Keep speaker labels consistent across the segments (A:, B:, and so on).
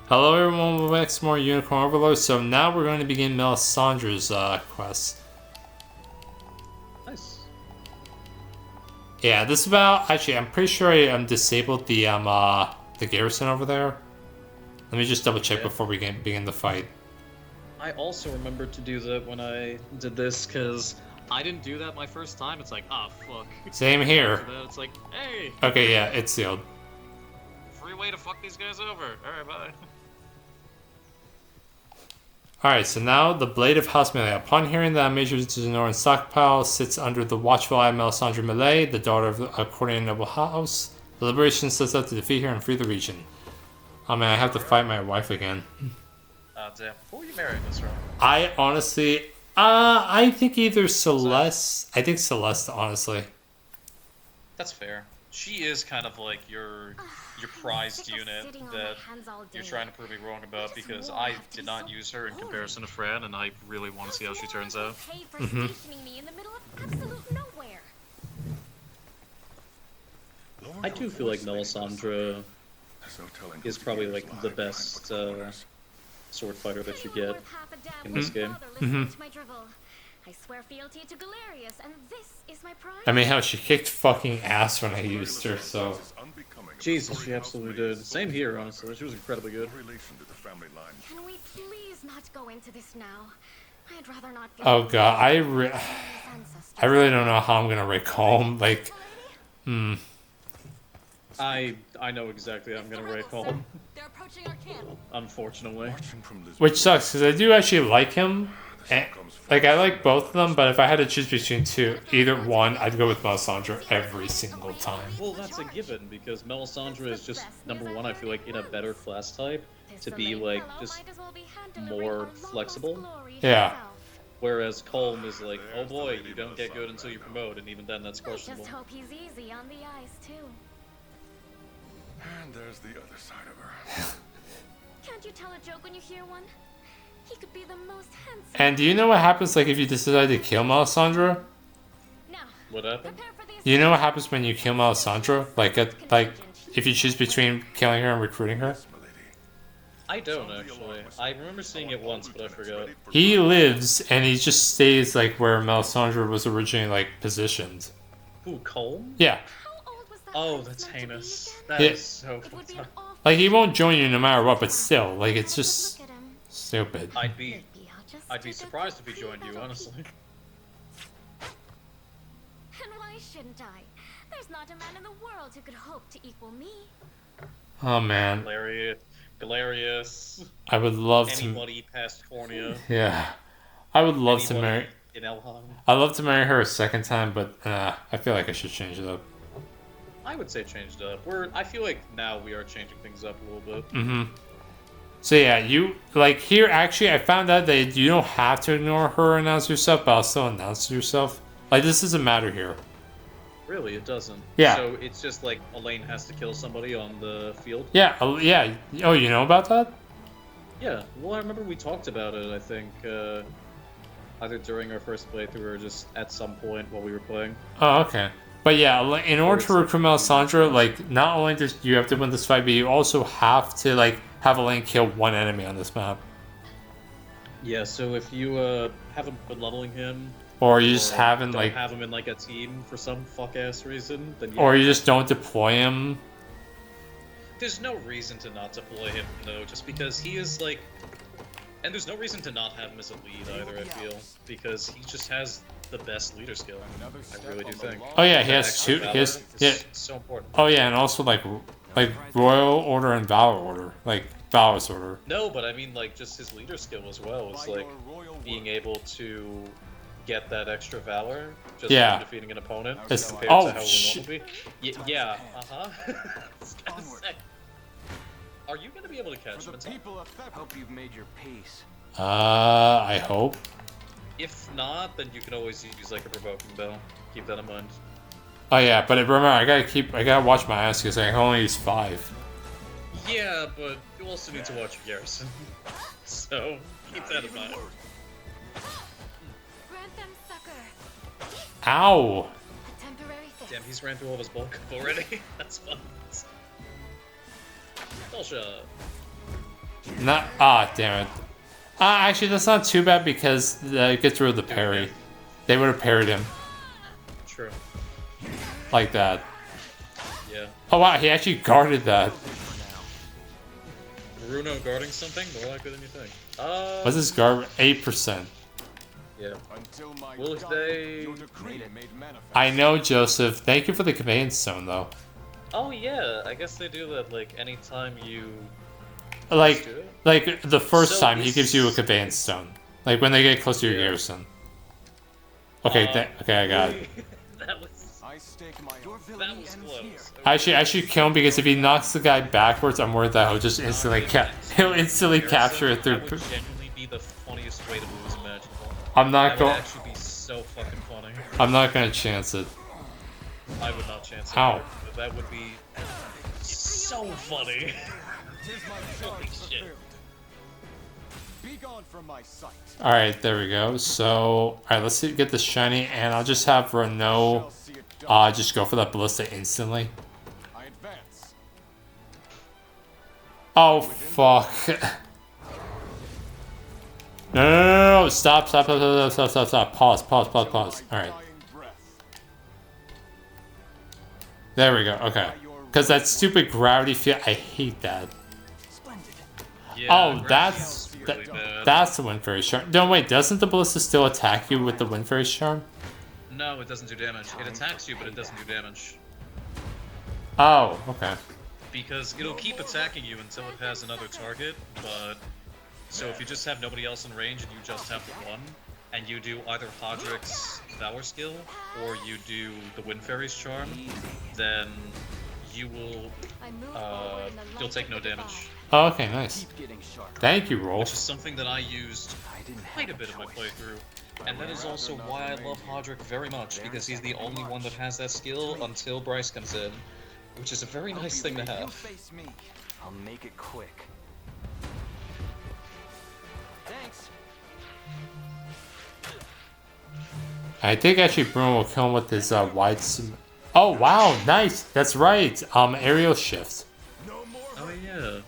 A: Hello everyone, welcome back to more Unicord Overlord. So now we're going to begin Melisandre's quest.
B: Nice.
A: Yeah, this is about... Actually, I'm pretty sure I disabled the garrison over there. Let me just double check before we begin the fight.
B: I also remembered to do that when I did this, because I didn't do that my first time. It's like, ah, fuck.
A: Same here.
B: After that, it's like, hey!
A: Okay, yeah, it's sealed.
B: Free way to fuck these guys over. Alright, bye.
A: Alright, so now the Blade of House Melee. Upon hearing that Major Zenoiran stockpile sits under the watchful eye of Melisandre Melee, the daughter of a courtier noble house, the Liberation sets out to defeat her and free the region. Oh man, I have to fight my wife again.
B: Oh, damn. Who are you marrying this from?
A: I honestly, I think either Celeste. I think Celeste, honestly.
B: That's fair. She is kind of like your prized unit that you're trying to prove me wrong about, because I did not use her in comparison to Fran, and I really want to see how she turns out. I do feel like Melisandre is probably like the best sword fighter that you get in this game.
C: I swear fealty to Galerius, and this is my prize.
A: I mean, how she kicked fucking ass when I used her, so.
B: Jesus, she absolutely did. Same here, honestly. She was incredibly good.
C: Can we please not go into this now? I'd rather not.
A: Oh god, I really don't know how I'm gonna recall. Like,
B: I know exactly how I'm gonna rake home.
C: They're approaching our camp.
B: Unfortunately.
A: which sucks because I do actually like him. And, like, I like both of them, but if I had to choose between two, either one, I'd go with Melisandre every single time.
B: Well, that's a given, because Melisandre is just, number one, I feel like, in a better class type to be, like, just more flexible.
A: Yeah.
B: Whereas Colm is like, oh boy, you don't get good until you promote, and even then that's questionable.
C: Just hope he's easy on the eyes, too.
D: And there's the other side of her.
C: Can't you tell a joke when you hear one? He could be the most handsome.
A: And do you know what happens, like, if you decide to kill Melisandre?
C: Now,
B: What happened?
C: prepare for the
A: You know what happens when you kill Melisandre? Like, if you choose between killing her and recruiting her?
B: I don't, actually. I remember seeing it once, but I forgot.
A: He lives, and he just stays, like, where Melisandre was originally, like, positioned.
B: Ooh, Colm?
A: Yeah.
C: How old was that
B: Oh,
C: prince
B: that's
C: meant to be
B: heinous.
C: again?
B: That
A: Yeah.
B: is so
C: It would
B: fucked
C: be an
B: up.
C: awful
A: Like, he won't join you no matter what, but still, like, it's just
C: look at him.
A: stupid.
B: I'd be
C: Just
B: I'd be
C: take a
B: surprised if he
C: peek
B: joined
C: at
B: you,
C: a-
B: honestly.
C: And why shouldn't I? There's not a man in the world who could hope to equal me.
A: Oh, man.
B: Galerius.
A: I would love to...
B: Anybody past Cornea.
A: Yeah. I would love to
B: Anybody
A: marry...
B: in Elheim.
A: I'd love to marry her a second time, but I feel like I should change it up.
B: I would say changed up. I feel like now we are changing things up a little bit.
A: Mm-hmm. So yeah, you, like, here, actually, I found out that you don't have to ignore her announce yourself, but I'll still announce yourself. Like, this doesn't matter here.
B: Really, it doesn't.
A: Yeah.
B: So it's just like Elaine has to kill somebody on the field?
A: Yeah, yeah. Oh, you know about that?
B: Yeah. Well, I remember we talked about it, I think, either during our first playthrough or just at some point while we were playing.
A: Oh, okay. But yeah, in order to recruit Melisandre, like, not only do you have to win this fight, but you also have to, like, have Elaine kill one enemy on this map.
B: Yeah, so if you haven't been leveling him,
A: Or you just haven't,
B: don't
A: like...
B: have him in like a team for some fuck-ass reason, then yeah.
A: Or you just don't deploy him.
B: There's no reason to not deploy him, though, just because he is, like... And there's no reason to not have him as a lead, either, I feel. Because he just has the best leader skill. I really do think.
A: Oh yeah, he has two...
B: Valor
A: He has,
B: is
A: yeah.
B: so important.
A: Oh yeah, and also, like Royal Order and Valor Order. Like, Valor's Order.
B: No, but I mean, like, just his leader skill as well is, like, being able to get that extra valor just
A: Yeah.
B: from defeating an opponent
A: It's-
B: compared
A: oh,
B: to how it would
A: shit.
B: normally be. Yeah, uh-huh. I was gonna say. Are you gonna be able to catch him in time?
D: Hope you've made your peace.
A: I hope.
B: If not, then you can always use, like, a provoking bell. Keep that in mind.
A: Oh yeah, but remember, I gotta watch my ass because I can only use 5.
B: Yeah, but you also need to watch your garrison. So, keep that in mind.
C: Grant them succor.
A: Ow!
C: A temporary fix.
B: Damn, he's ran through all of his bulk up already. That's fun. Bullshit.
A: Not damn it. Actually, that's not too bad because it gets rid of the parry. They would have parried him
B: True.
A: like that.
B: Yeah.
A: Oh wow, he actually guarded that.
B: Bruno guarding something? More likely than you think.
A: What's his guard? 8%.
B: Yeah.
D: Until my
B: Will
D: God,
B: they...
D: your decree made manifest.
A: I know, Joseph. Thank you for the command stone, though.
B: Oh yeah, I guess they do that, like, anytime you...
A: Like,
B: do it?
A: like the first
B: So
A: time he
B: is-
A: gives you a command stone. Like when they get close to your
B: Yeah.
A: garrison. Okay, okay, I got it.
B: That was...
D: I stake my
B: That was close.
A: I should kill him because if he knocks the guy backwards, I'm worried that he'll just instantly he'll instantly capture it through.
B: That would genuinely be the funniest way to lose imaginable.
A: I'm not
B: That would
A: going.
B: actually be so fucking funny.
A: I'm not gonna chance it.
B: I would not chance it.
A: Ow.
B: But that would be so funny. Holy shit.
D: Be gone from my sight.
A: All right, there we go. So, all right, let's see, get the shiny, and I'll just have Renault just go for that ballista instantly.
D: I advance.
A: Oh fuck! No! Stop! Stop! Stop! Stop! Stop! Stop! Stop! Pause! Pause! Pause! Pause! All right,
D: Dying breath.
A: there we go. Okay, because that stupid gravity field, I hate that.
B: Yeah,
A: Oh,
B: Gravity
A: that's
B: is really bad.
A: that's the Wind Fairy's charm. No, wait, doesn't the ballista still attack you with the Wind Fairy's charm?
B: No, it doesn't do damage. It attacks you, but it doesn't do damage.
A: Oh, okay.
B: Because it'll keep attacking you until it has another target, but... So if you just have nobody else in range and you just have the one, and you do either Hodrick's Valor skill, or you do the Wind Fairy's charm, then you will,
C: I move forward in the
B: you'll
C: light
B: take
C: of
B: no
C: the
B: damage.
A: Oh, okay, nice. Thank you, Roll.
B: Which is something that I used quite a bit of my playthrough. And that is also why I love Hodrick very much, because he's the only one that has that skill until Bryce comes in. Which is a very nice thing to have.
D: Face me. I'll make it quick. Thanks.
A: I think actually Bruno will kill him with his wide. Oh wow, nice. That's right. Aerial shift.
B: Oh yeah.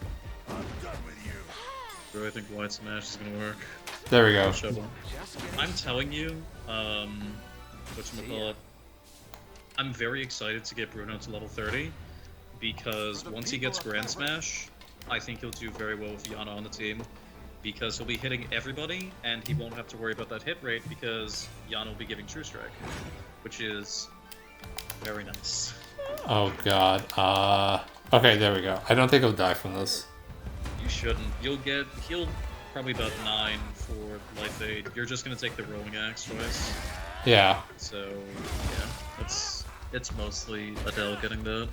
B: Do I think Wide Smash is gonna work?
A: There we go.
B: Shovel. I'm telling you, whatchamacallit, I'm very excited to get Bruno to level 30, because once he gets Grand Smash, I think he'll do very well with Yana on the team, because he'll be hitting everybody, and he won't have to worry about that hit rate, because Yana will be giving True Strike, which is very nice.
A: Oh god. Okay, there we go. I don't think he'll die from this.
B: You shouldn't. He'll probably about 9 for Life Aid. You're just gonna take the Rolling Axe twice.
A: Yeah.
B: So, yeah, it's mostly Adele getting the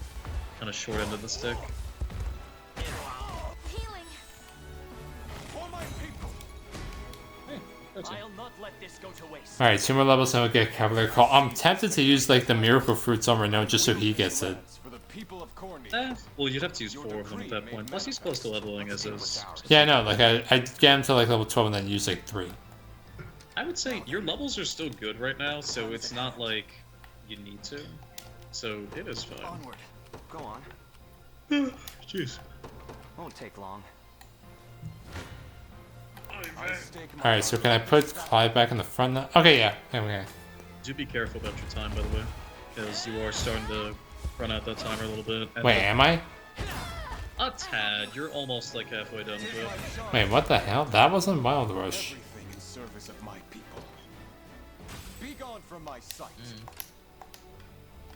B: kind of short end of the stick.
C: healing.
D: For my people.
B: Hey, that's it.
E: I'll not let this go to waste.
A: All right, 2 more levels and we'll get Cavalier Call. I'm tempted to use like the Miracle Fruits on Renault just so he gets it.
D: For the people of Corny.
B: Well, you'd have to use 4 of them at that point. Plus, he's close to leveling as is.
A: Yeah, no, like I'd get him to like level 12 and then use like 3.
B: I would say your levels are still good right now, so it's not like you need to. So it is fine.
D: Onward. Go on.
B: Jeez.
D: Won't take long.
A: All right, so can I put Clyde back in the front now? Okay, yeah. Okay.
B: Do be careful about your time, by the way, because you are starting to run out that timer a little bit. And
A: Wait, am I?
B: a tad. You're almost like halfway done with it.
A: Wait, what the hell? That wasn't Wild Rush.
D: Everything in service of my people. Be gone from my sight.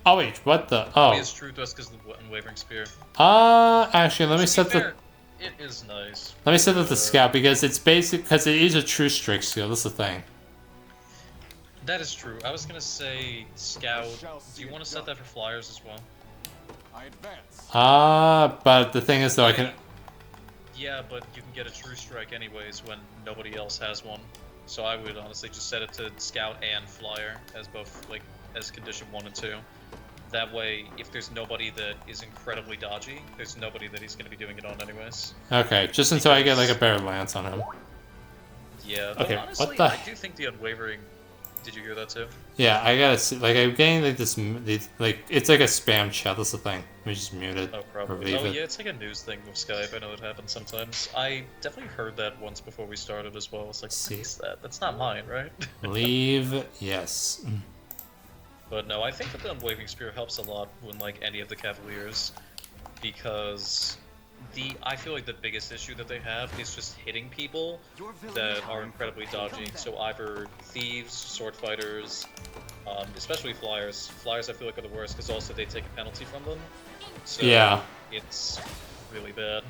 A: Oh wait, what the?
B: It
A: Oh.
B: is true to us because of the Unwavering Spear.
A: Actually, let me
B: To be
A: set the.
B: fair, it is nice.
A: Let me set up the scout because it's basic because it is a true strike skill. That's the thing.
B: That is true. I was gonna say Scout. Do you want to set that for flyers as well?
D: I advance.
A: But the thing is though, I can.
B: Yeah, but you can get a True Strike anyways when nobody else has one. So I would honestly just set it to Scout and Flyer as both, like, as condition 1 and 2. That way, if there's nobody that is incredibly dodgy, there's nobody that he's going to be doing it on anyways.
A: Okay, just until I get like a better lance on him.
B: Yeah,
A: Okay,
B: but honestly,
A: what the-
B: I do think the Unwavering Did you hear that too?
A: Yeah, I gotta see. Like, I'm getting like this. Like, it's like a spam chat. That's the thing. Let me just mute it.
B: Oh,
A: Or
B: probably.
A: leave
B: Oh,
A: it.
B: yeah, it's like a news thing with Skype. I know it happens sometimes. I definitely heard that once before we started as well. I was like,
A: See.
B: what is that? That's not mine, right?
A: Leave. Yes.
B: But no, I think that the Unwavering Spear helps a lot when, like, any of the Cavaliers, because I feel like the biggest issue that they have is just hitting people that are incredibly dodgy. So either thieves, sword fighters, especially flyers. Flyers I feel like are the worst because also they take a penalty from them. So
A: Yeah.
B: it's really bad.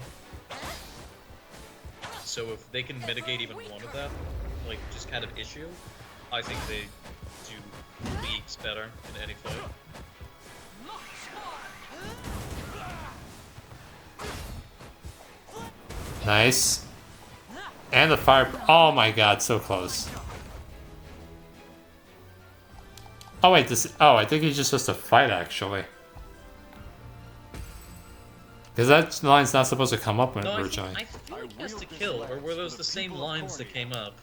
B: So if they can mitigate even one of that, like, just kind of issue, I think they do leagues better in any fight.
A: Nice. And the fire. Oh my god, so close. Oh wait, this. Oh, I think he's just supposed to fight actually. Because that line's not supposed to come up
B: No,
A: originally.
B: I feel like he has to kill, or were those the same lines that came up?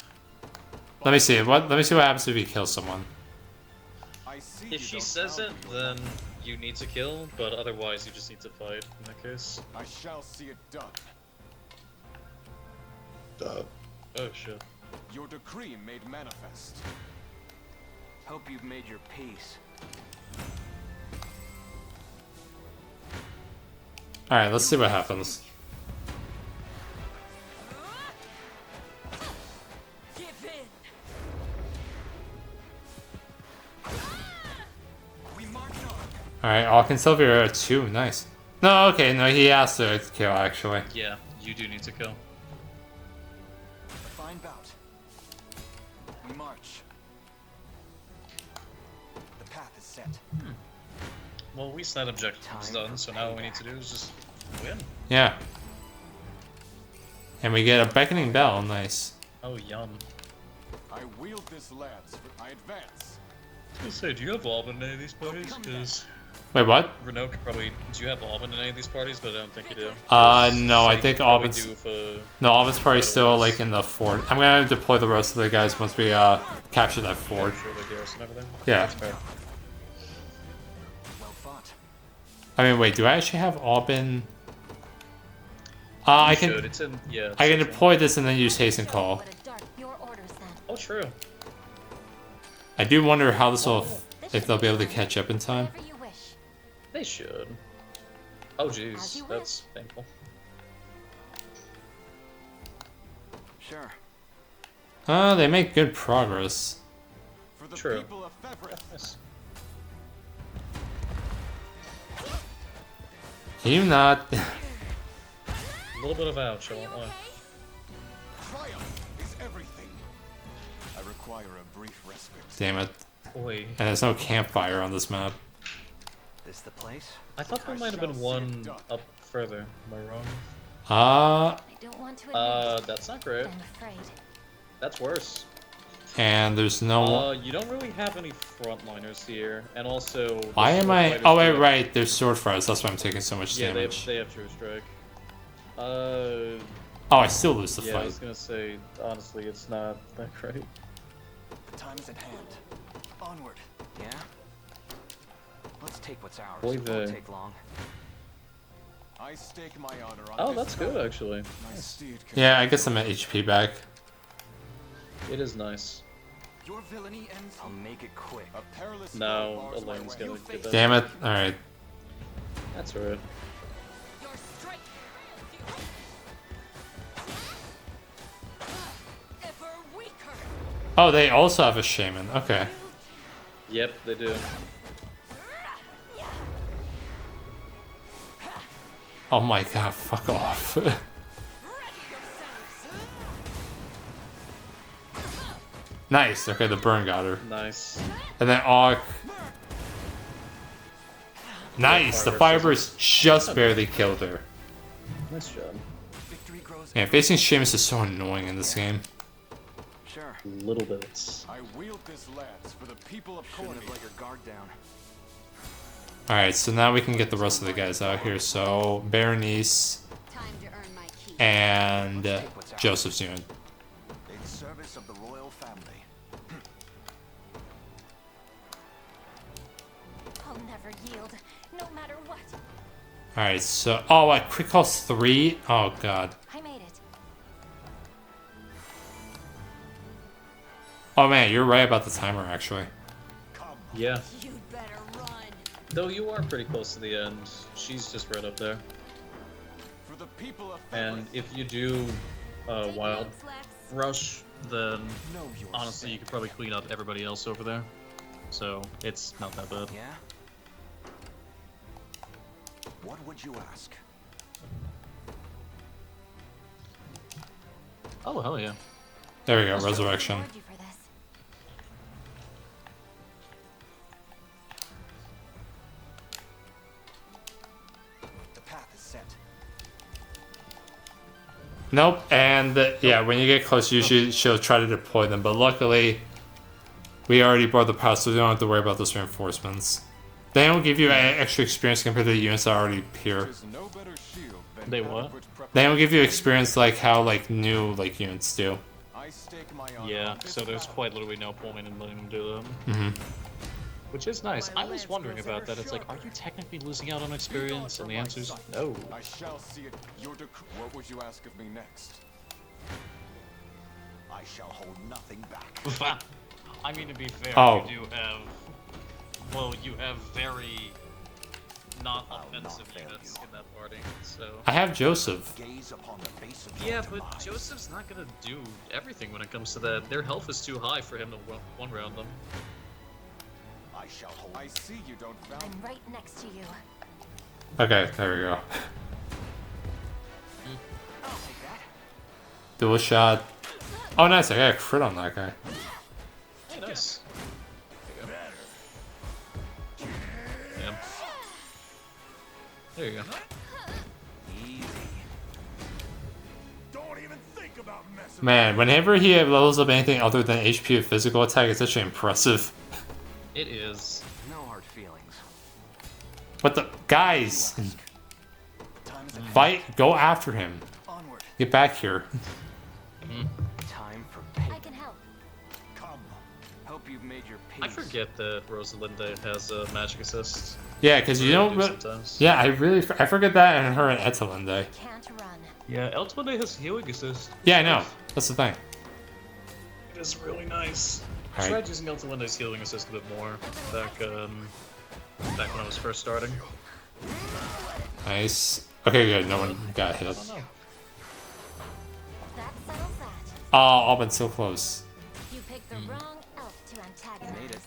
A: Let me see. Let me see what happens if he kills someone.
B: If she says it, then you need to kill, but otherwise you just need to fight in that case.
D: I shall see it done.
B: Oh shit.
D: Your decree made manifest.
E: Hope you've made your peace.
A: All right, let's see what happens.
E: Give in. We march on.
A: All right, Alkin Sylvia at 2. Nice. No, okay, no, he has to kill actually.
B: Yeah, you do need to kill.
E: A fine bout. We march. The path is set.
B: Well, at least that objective is done, so now all we need to do is just win.
A: Yeah. And we get a beckoning bell. Nice.
B: Oh, yum.
D: I wield this lance. I advance.
B: I was gonna say, do you have Alban in any of these parties? Because
A: Wait, what?
B: Renault could probably. Do you have Alban in any of these parties? But I don't think you do.
A: No, I
B: Say
A: think
B: you probably
A: Alban's.
B: do if,
A: No, Alban's probably still like in the fort. I'm gonna deploy the rest of the guys once we capture that fort.
B: Sure, the garrison and everything.
A: Yeah.
B: That's fair.
E: Well fought.
A: I mean, wait, do I actually have Alban? I
B: You
A: can.
B: should. It's in. Yeah. It's
A: I can
B: in-
A: deploy this and then use hasten call.
C: But a dark, your orders then.
B: Oh, true.
A: I do wonder how this will, if they'll be able to catch up in time.
C: Whatever you wish.
B: They should. Oh,
C: As
B: jeez,
C: you
B: that's painful.
E: Sure.
A: They make good progress.
D: For the
B: True.
D: people of Fevris.
B: Nice.
A: Can you not?
B: A little bit of ouch, I won't lie.
D: Triumph is everything. I require a brief respite.
A: Damn it.
B: Boy,
A: And there's no campfire on this map.
E: This the place?
B: I thought there might have been one up further. Am I wrong?
A: Uh,
C: I don't want to admit
B: That's not great.
C: I'm afraid.
B: That's worse.
A: and there's no.
B: You don't really have any frontliners here, and also. the
A: Why am
B: sword
A: I?
B: fighters
A: Oh wait,
B: do-
A: right. There's sword fighters. That's why I'm taking so much
B: Yeah,
A: damage.
B: they have True Strike.
A: Oh, I still lose the
B: Yeah, I
A: fight.
B: was gonna say, honestly, it's not that great.
E: The time is at hand. Onward. Yeah? Let's take what's ours.
B: Boy,
E: It won't
B: the-
E: take long.
D: I stake my honor on
B: Oh,
D: this
B: that's good,
D: battle.
B: actually.
D: My steed can
A: Yeah, I guess I'm at HP back.
B: It is nice.
E: Your villainy ends. I'll make it quick.
D: A perilous
B: Now,
D: foe bars my
B: Elaine's
D: way.
B: gonna get that.
A: Damn it. Alright.
B: That's alright.
C: Your strength. Ever weaker.
A: Oh, they also have a shaman. Okay.
B: Yep, they do.
A: Oh my god, fuck off. Nice. Okay, the burn got her.
B: Nice.
A: And then Auk. Nice. The fibers just barely killed her.
B: Nice job.
E: Victory grows.
A: Man, facing Seamus is so annoying in this game.
E: Sure.
B: Little bits.
D: I wield this lance for the people of
E: Shouldn't
D: Corny.
E: have let your guard down.
A: Alright, so now we can get the rest of the guys out here. So, Berenice
C: Time to earn my keep.
A: and Joseph Zune.
E: In service of the royal family.
C: shield, no matter what.
A: Alright, so... Oh, what? Quick calls 3? Oh, God.
C: I made it.
A: Oh, man, you're right about the timer, actually.
B: Yeah.
C: You'd better run.
B: Though you are pretty close to the end. She's just right up there.
D: For the people of
B: And if you do
C: Take
B: wild
C: notes, Lex.
B: rush, then
D: know your
B: honestly you could probably clean up everybody else over there. So it's not that bad.
E: Yeah?
D: What would you ask?
B: Oh hell yeah.
A: There we go,
C: I'll
A: resurrection.
C: reward you for this.
E: The path is set.
A: Nope, and yeah, when you get close, usually she'll try to deploy them, but luckily, we already brought the pass, so we don't have to worry about those reinforcements. They don't give you extra experience compared to the units that are already here.
D: There's no better shield than
B: They what?
D: adequate
A: They don't give you experience like how like new like units do.
D: I stake my honor
B: Yeah,
D: on this
B: so there's
D: battle.
B: quite literally no point in letting them do them.
A: Mm-hmm.
B: Which is nice. I was wondering about that. It's like, are you technically losing out on experience? And the answer is no.
D: I shall see it. Your what would you ask of me next? I shall hold nothing back.
B: I mean, to be fair,
A: Oh.
B: you do have... Well, you have very not offensive
D: fail
B: units
D: you.
B: in that party, so...
A: I have Joseph.
D: Gaze upon the face of
B: Yeah,
D: your
B: but
D: demise.
B: Joseph's not gonna do everything when it comes to that. Their health is too high for him to one-round them.
D: I shall hold. I see you don't value.
C: I'm right next to you.
A: Okay, there we go.
E: I'll take that.
A: Dual shot. Oh, nice! I got a crit on that guy.
B: Hey, nice. Yeah. There you go.
E: Easy.
D: Don't even think about messing.
A: Man, whenever he levels up anything other than HP of physical attack, it's actually impressive.
B: It is.
E: No hard feelings.
A: But the guys,
E: Time is at hand.
A: fight! Go after him.
E: Onward.
A: Get back here.
E: Time for
C: I
E: pay.
C: can help.
D: Come.
E: Hope you've made your peace.
B: I forget that Rosalinde has a magic assist.
A: Yeah, because you don't.
B: Sometimes.
A: Yeah, I forget that and her and Etelinde.
C: Can't run.
B: Yeah, Eltwinde has healing assist.
A: Yeah, I know. That's the thing.
B: It is really nice. I
A: Alright.
B: tried using Eltwinde's healing assist a bit more back when I was first starting.
A: Nice. Okay, good. No one got hit.
B: I don't know.
C: That settles that.
A: Oh, I've been so close.
C: You picked the wrong elf to antagonize.
E: Made it.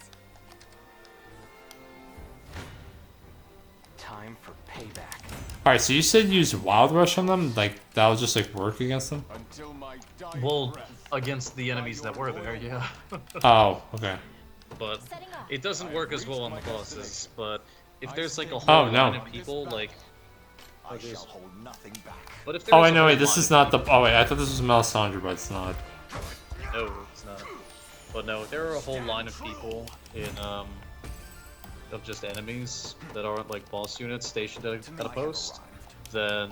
E: Time for payback.
A: Alright, so you said use Wild Rush on them? Like, that'll just, like, work against them?
D: Until my dying
B: Well,
D: breath.
B: against the enemies that were there, yeah.
A: Oh, okay.
B: But
C: Setting up.
B: it doesn't work as well on the bosses. But if there's like a
A: Oh,
B: whole
A: no.
B: line of people, like,
D: I shall hold nothing back.
B: but if
A: Oh,
B: there's
A: I
B: a
A: know,
B: whole
A: wait, this
B: line
A: is not the... Oh, wait, I thought this was Melisandre, but it's not.
B: No, it's not. But no, there are a whole line of people in of just enemies that aren't like boss units stationed at a post. Then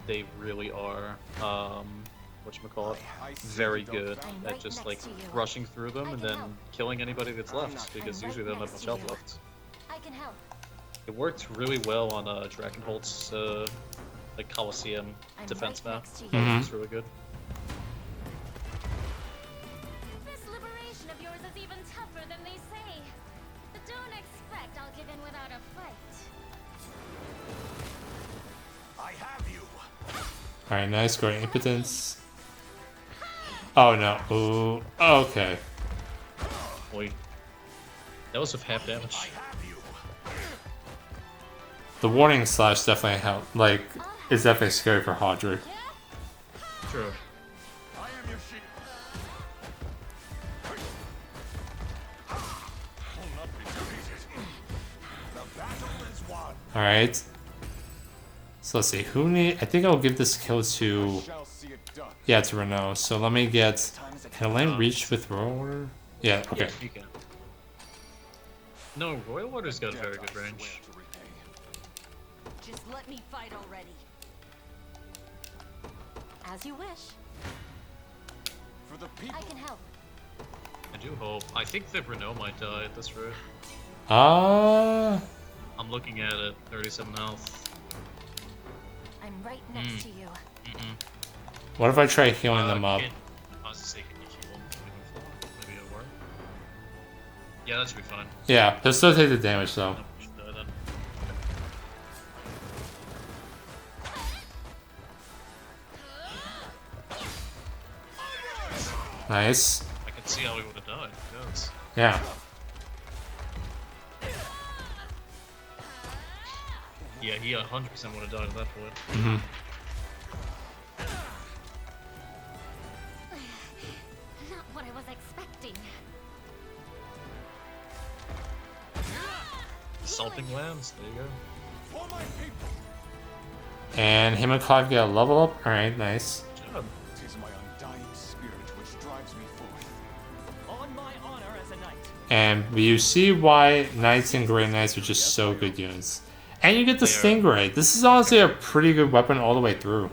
B: they really are whatchamacallit, very good at just like rushing through them and then killing anybody that's left because usually they don't have much health left.
C: I can help.
B: It worked really well on Drakenholt's like Coliseum
C: I'm
B: defense
C: right
B: map.
C: next to you.
A: Mhm.
B: It's really good.
C: This liberation of yours is even tougher than they say. But don't expect I'll give in without a fight.
D: I have you.
A: Alright, nice. Go to impotence. Oh, no. Ooh. Okay.
B: Wait, that was with half damage.
D: I have you.
A: The warning slash definitely help. Like, is definitely scary for Hodrick.
B: True.
D: I am your shield. Will not be defeated. The battle is won.
A: Alright. So let's see. Who need... I think I'll give this kill to...
D: Shall see it done.
A: Yeah, to Renault. So let me get...
E: Time is at
A: Can
E: hand.
A: Elaine reach with Royal Order? Yeah, okay.
B: Yeah, you can. No, Royal Order's got very good range.
D: To repay.
C: Just let me fight already. As you wish.
D: For the people.
C: I can help.
B: I do hope. I think that Renault might die at this rate. I'm looking at it. 37 health.
C: I'm right next to you.
A: What if I try healing them up?
B: I was just saying, can you heal them? Maybe it'll work. Yeah, that should be fine.
A: Yeah, they'll still take the damage though.
B: Nope, we should die then.
A: Nice.
B: I can see how he would have died. Yes.
A: Yeah.
B: Yeah, he 100% would have died at that point.
A: Mm-hmm.
C: Not what I was expecting.
B: Assaulting lambs. There you go.
D: For my people.
A: And him and Clive get a level up. Alright, nice.
B: Good job.
D: 'Tis my undying spirit which drives me forth.
E: On my honor as a knight.
A: And you see why Knights and Grey Knights are just so good units. And you get the
B: They are.
A: Stingray. This is honestly a pretty good weapon all the way through.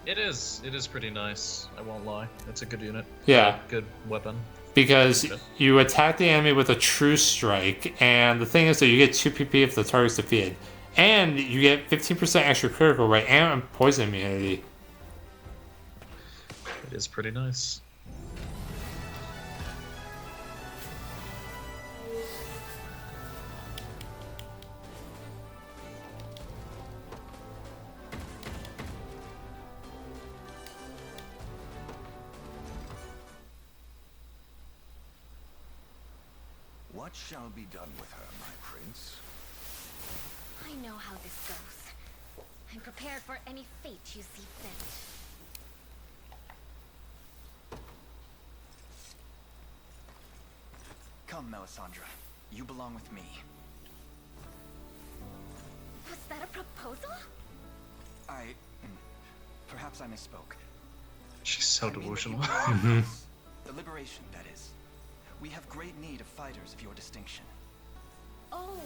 B: It is. It is pretty nice. I won't lie. It's a good unit.
A: Yeah.
B: Good weapon.
A: Because
B: Okay.
A: you attack the enemy with a true strike, and the thing is that you get 2 PP if the target's defeated. And you get 15% extra critical rate and poison immunity.
B: It is pretty nice.
D: What shall be done with her, my prince?
C: I know how this goes. I'm prepared for any fate you see fit.
E: Come, Melisandre. You belong with me.
C: Was that a proposal?
E: Perhaps I misspoke.
B: She's so
E: I mean that you
B: delusional.
E: belong with us. The liberation, that is. We have great need of fighters of your distinction.
C: Oh.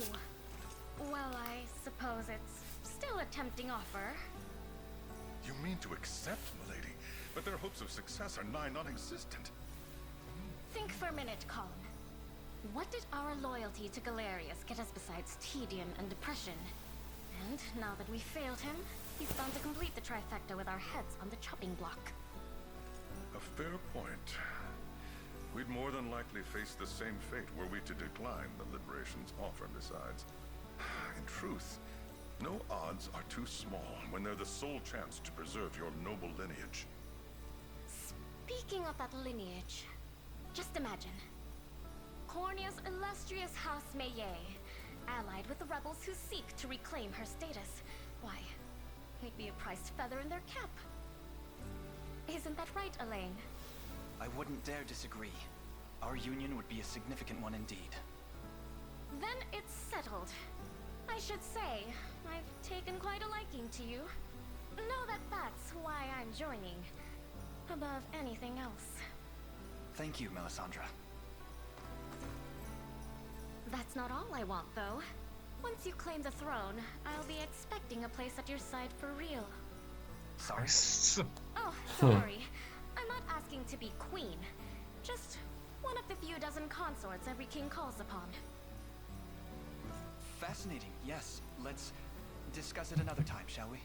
C: Well, I suppose it's still a tempting offer.
D: You mean to accept, milady, but their hopes of success are nigh non-existent.
C: Think for a minute, Colin. What did our loyalty to Galerius get us besides tedium and depression? And now that we failed him, he's bound to complete the trifecta with our heads on the chopping block.
D: A fair point. We'd more than likely face the same fate were we to decline the liberation's offer besides. In truth, no odds are too small when they're the sole chance to preserve your noble lineage.
C: Speaking of that lineage, just imagine. Cornia's illustrious House Maye, allied with the rebels who seek to reclaim her status. Why, we'd be a prized feather in their cap. Isn't that right, Elaine?
E: I wouldn't dare disagree. Our union would be a significant one indeed.
C: Then it's settled. I should say, I've taken quite a liking to you. Know that that's why I'm joining. Above anything else.
E: Thank you, Melisandre.
C: That's not all I want, though. Once you claim the throne, I'll be expecting a place at your side for real.
E: Sorry.
C: Oh, don't worry. I'm not asking to be queen. Just one of the few dozen consorts every king calls upon.
E: Fascinating, yes. Let's discuss it another time, shall we?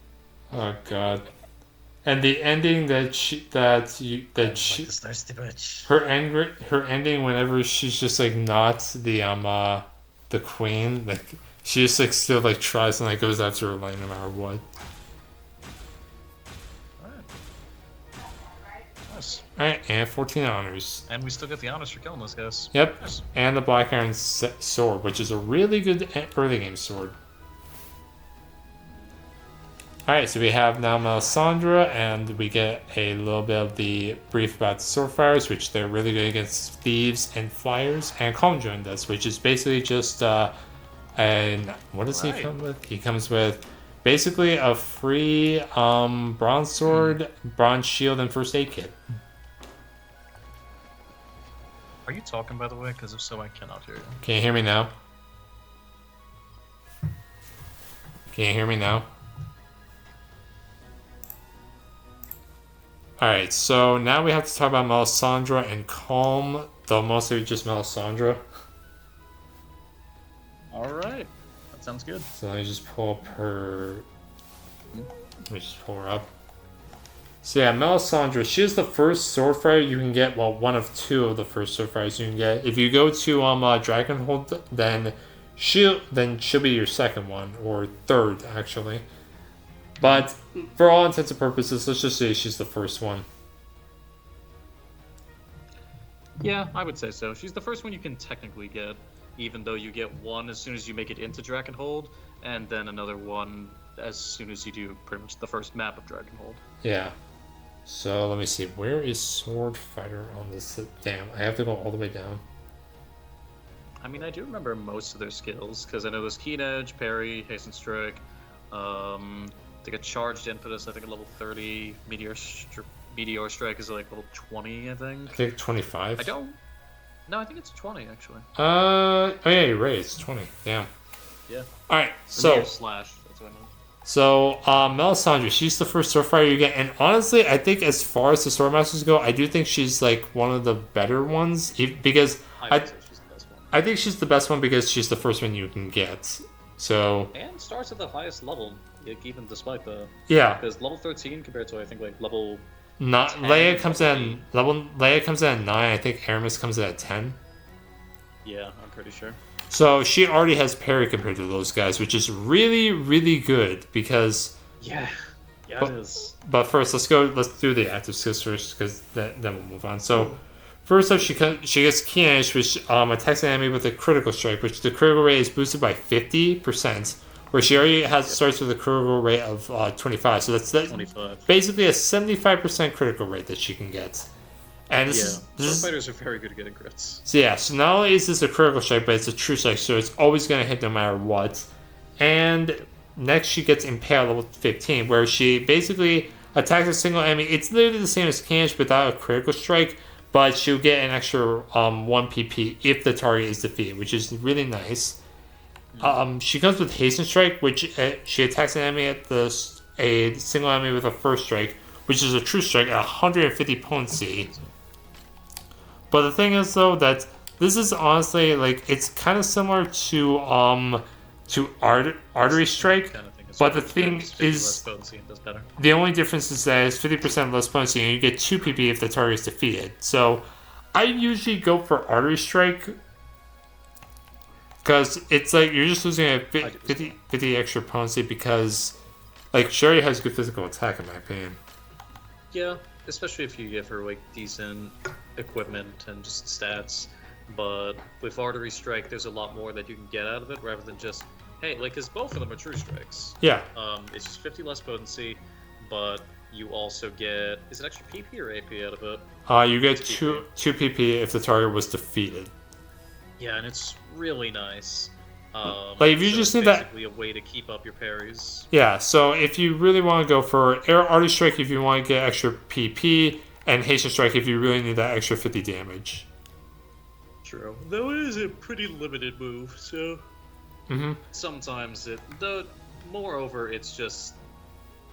A: Oh god. And the ending that she
B: This thirsty bitch.
A: her ending whenever she's just like not the queen, like she just like still like tries and like goes after her like no matter what.
B: Nice.
A: Alright, and 14 honors.
B: And we still get the honors for killing those guys.
A: Yep.
B: Nice.
A: And the Black Iron sword, which is a really good early game sword. Alright, so we have now Melisandre, and we get a little bit of the brief about the Swordfires, which they're really good against thieves and flyers, and Calm joined us, which is basically just and what does he come with? He comes with basically a free bronze sword, bronze shield, and first aid kit.
B: Are you talking, by the way? Because if so, I cannot hear you.
A: Can you hear me now? Can you hear me now? Alright, so now we have to talk about Melisandre and Calm, though mostly just Melisandre.
B: sounds good.
A: So let me just pull up her. Let me just pull her up. So yeah, Melisandre, she is the first sword fighter you can get. Well, one of two of the first sword fighters you can get. If you go to Dragonhold, then she'll be your second one or third actually. But for all intents and purposes, let's just say she's the first one.
B: Yeah, I would say so. She's the first one you can technically get, even though you get one as soon as you make it into Dragonhold, and then another one as soon as you do pretty much the first map of Dragonhold.
A: Yeah. So let me see. Where is Sword Fighter on this? Damn, I have to go all the way down.
B: I mean, I do remember most of their skills, because I know there's Keen Edge, Parry, Hasten Strike, they get Charged Impetus, I think at level 30, Meteor Strike is like level 20, I think.
A: I think 25.
B: I don't... No, I think it's 20, actually.
A: Oh yeah, you're right, it's 20. Damn.
B: Yeah.
A: Alright,
B: So...
A: so...
B: Meteor Slash, that's what I meant.
A: So, Melisandre, she's the first sword fighter you get, and honestly, I think as far as the sword masters go, I do think she's like one of the better ones, because
B: I would say she's the best one.
A: I think she's the best one because she's the first one you can get. So
B: And starts at the highest level, like, even despite the...
A: yeah,
B: Because level 13 compared to, I think, like, level...
A: not
B: 10,
A: Leia comes in Leia comes in at 9. I think Aramis comes in at 10.
B: Yeah, I'm pretty sure.
A: So she already has parry compared to those guys, which is really, really good because.
B: Yeah, it is.
A: But first, let's do the active skills first, because then we'll move on. So, first up, she gets Keen Edge, which attacks an enemy with a critical strike, which the critical rate is boosted by 50%, where she already starts with a critical rate of 25. So that's
B: 25.
A: basically a 75% critical rate that she can get. And this
B: sword fighters are very good at getting crits.
A: So yeah, so not only is this a critical strike, but it's a true strike, so it's always going to hit no matter what. And next she gets Impale level 15, where she basically attacks a single enemy. It's literally the same as Candice without a critical strike, but she'll get an extra 1 PP if the target is defeated, which is really nice. She comes with Hasten Strike, which she attacks an enemy at a single enemy with a first strike, which is a true strike at 150 potency. But the thing is, though, that this is honestly, like, it's kind of similar to Artery Strike, but the thing is, the only difference is that it's 50% less potency, and you get 2 PP if the target is defeated. So, I usually go for Artery Strike, because it's like, you're just losing a 50 extra potency, because, like, she already has good physical attack, in my opinion.
B: Yeah, especially if you give her, like, decent equipment and just stats. But with Artery Strike, there's a lot more that you can get out of it, rather than just, hey, like, because both of them are true strikes.
A: Yeah.
B: It's just 50 less potency, but you also get, is it extra PP or AP out of it?
A: You get 2 PP if the target was defeated.
B: Yeah, and it's really nice.
A: Like, if you just need that,
B: basically a way to keep up your parries.
A: Yeah, so if you really want to go for Artery Strike if you want to get extra PP, and Hasten Strike if you really need that extra 50 damage.
B: True. Though it is a pretty limited move, so... Sometimes moreover, it's just...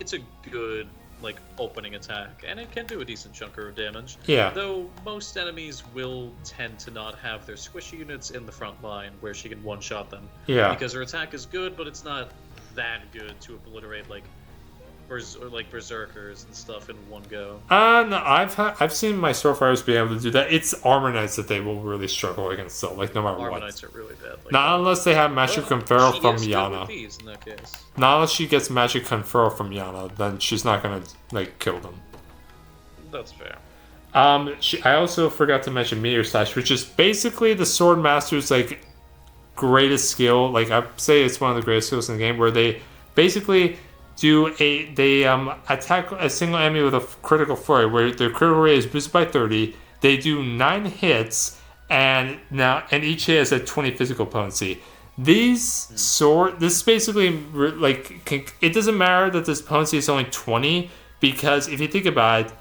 B: It's a good, like, opening attack, and it can do a decent chunk of damage.
A: Yeah.
B: Though most enemies will tend to not have their squishy units in the front line, where she can one-shot them.
A: Yeah.
B: Because her attack is good, but it's not that good to obliterate, like, berserkers and stuff in one go.
A: No, I've seen my sword fighters be able to do that. It's Armor Knights that they will really struggle against, so, like, no matter what.
B: Armor Knights are really bad. Like
A: not unless they have Magic Conferral from Yana.
B: These in that case.
A: Not unless she gets Magic Conferral from Yana, then she's not gonna, like, kill them.
B: That's fair.
A: I also forgot to mention Meteor Slash, which is basically the Sword Master's, like, greatest skill. Like, I'd say it's one of the greatest skills in the game, where they basically attack a single enemy with a critical flurry, where their critical rate is boosted by 30. They do 9 hits, and each hit is at 20 physical potency. This basically, like, it doesn't matter that this potency is only 20, because if you think about it,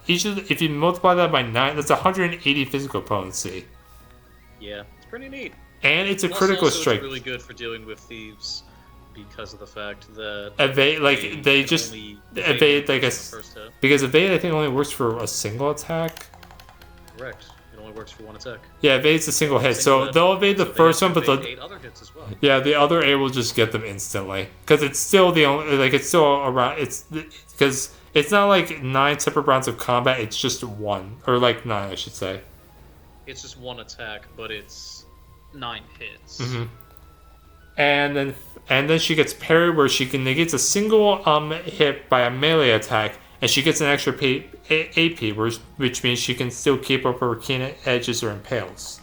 A: if you multiply that by 9, that's 180 physical potency.
B: Yeah, it's pretty neat.
A: And it's a critical strike.
B: It's really good for dealing with thieves, because of the fact that
A: evade, like, they just evade, like, because evade, I think, only works for a single attack.
B: Correct. It only works for one attack.
A: Yeah, evades a single hit. So they'll evade the first one, but
B: the
A: the
B: 8 other hits as well.
A: yeah, the other 8 will just get them instantly. Because it's still the only, like, it's still around, it's, because it's not like 9 separate rounds of combat, it's just 1. Or like 9, I should say.
B: It's just 1 attack, but it's 9 hits.
A: Mm-hmm. And then she gets parried, where she can negates a single hit by a melee attack, and she gets an extra AP, which means she can still keep up her keen edges or impales.